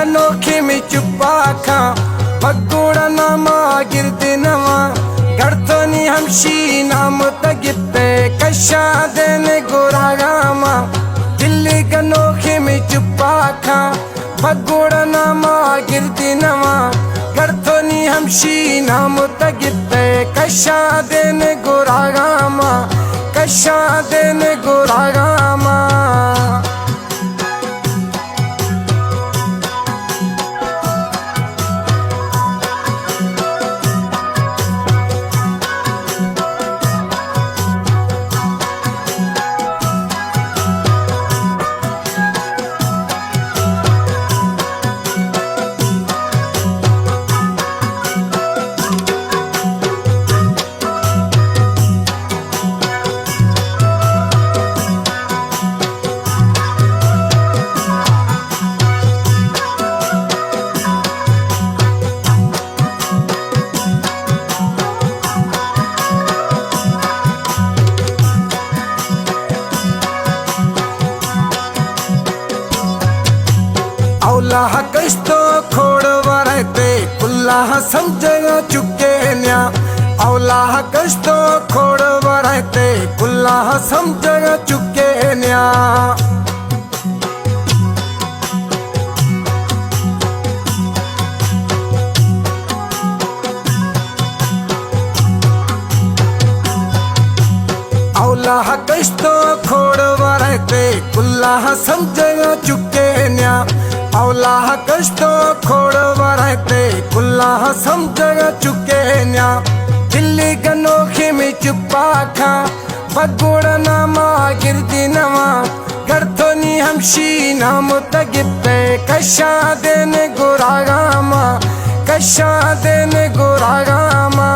अनोखे में चुप्पा खा पगोड़ा नामा गिरते नवा गड़तनी हमशी नाम तगिते कशा देने गोरा गामा दिल्ली अनोखे में चुप्पा खा पगोड़ा नामा गिरते नवा गड़तनी हमशी नाम तगिते कशा देने गोरा गामा कशा देने गोरा गामा औलाह कस्तो खोड़ वरते कुल्लाह समझ चुके न्या औलाह कस्तो खोड़ वरते कुल्लाह समझ चुके न्या औलाह कस्तो खोड़ वरते कुल्लाह समझ चुके न्या औलाह कस्तो खोड़ वरते कुल्लाह समझ चुके न्या दिल्ली गनोखे में चुप्पा खा पगोड़ा नामा गिरती नवा गड़तनी हमशी नाम तगिते कशा देने गोरा गामा कशा देने गोरा गामा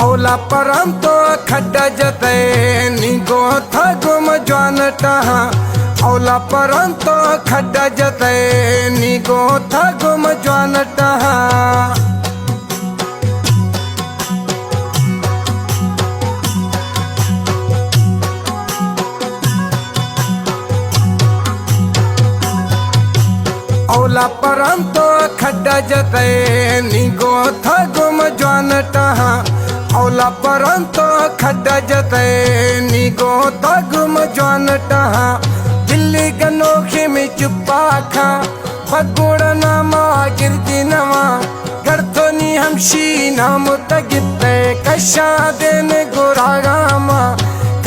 औला परंतो खड्डा जते निगो था गुम ज्वान टहा औला परंतो खड्डा जते निगो था गुम ज्वान टहा औला परंतो खड्डा जते निगो था गुम ज्वान टहा औला परंतो खड्डा जते निगो तगुम ज्वान टहा दिल्ली गनोखे में चुप्पा खा पगोड़ा नामा गिरती नवा गड़तनी हमशी नाम तगिते कशा देने गोरा गामा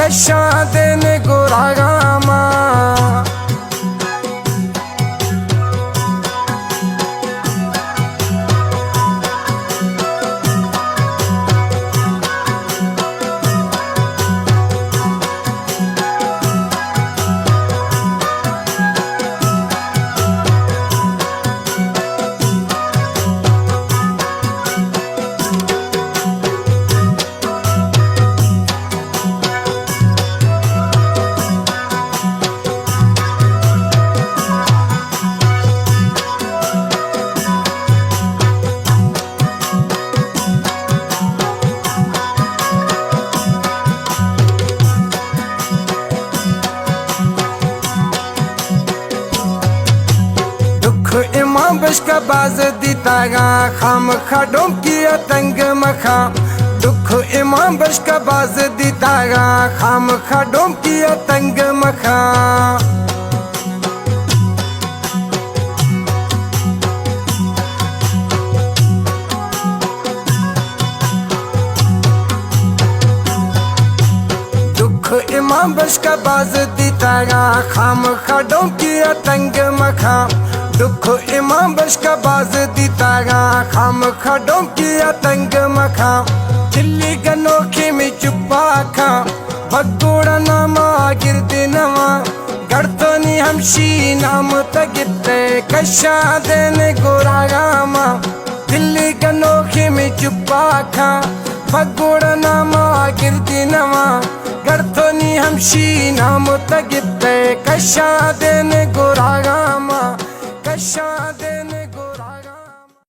कशा देने गोरा गामा इमाम बशका बाज दीतागा खाम खाडों की तंग मखा दुख इमाम बशका बाज दीतागा खाम खाडों की तंग मखा इमाम बशका बाज दीतागा खाम खाडों की तंग मखा दुख इमाम बशका बाज दीतागा खाम खाडों की तंग मखा दिल्ली गनोखी में चुप्पा खा भगोड़ा नामा गिरदे नवा गड़तनी हमशी नाम तगिते कशा देने गोरागामा दिल्ली गनोखी में चुप्पा खा भगोड़ा नामा गिरदे नवा गड़तनी हमशी नाम तगिते कशा देने गोरागामा कशा देने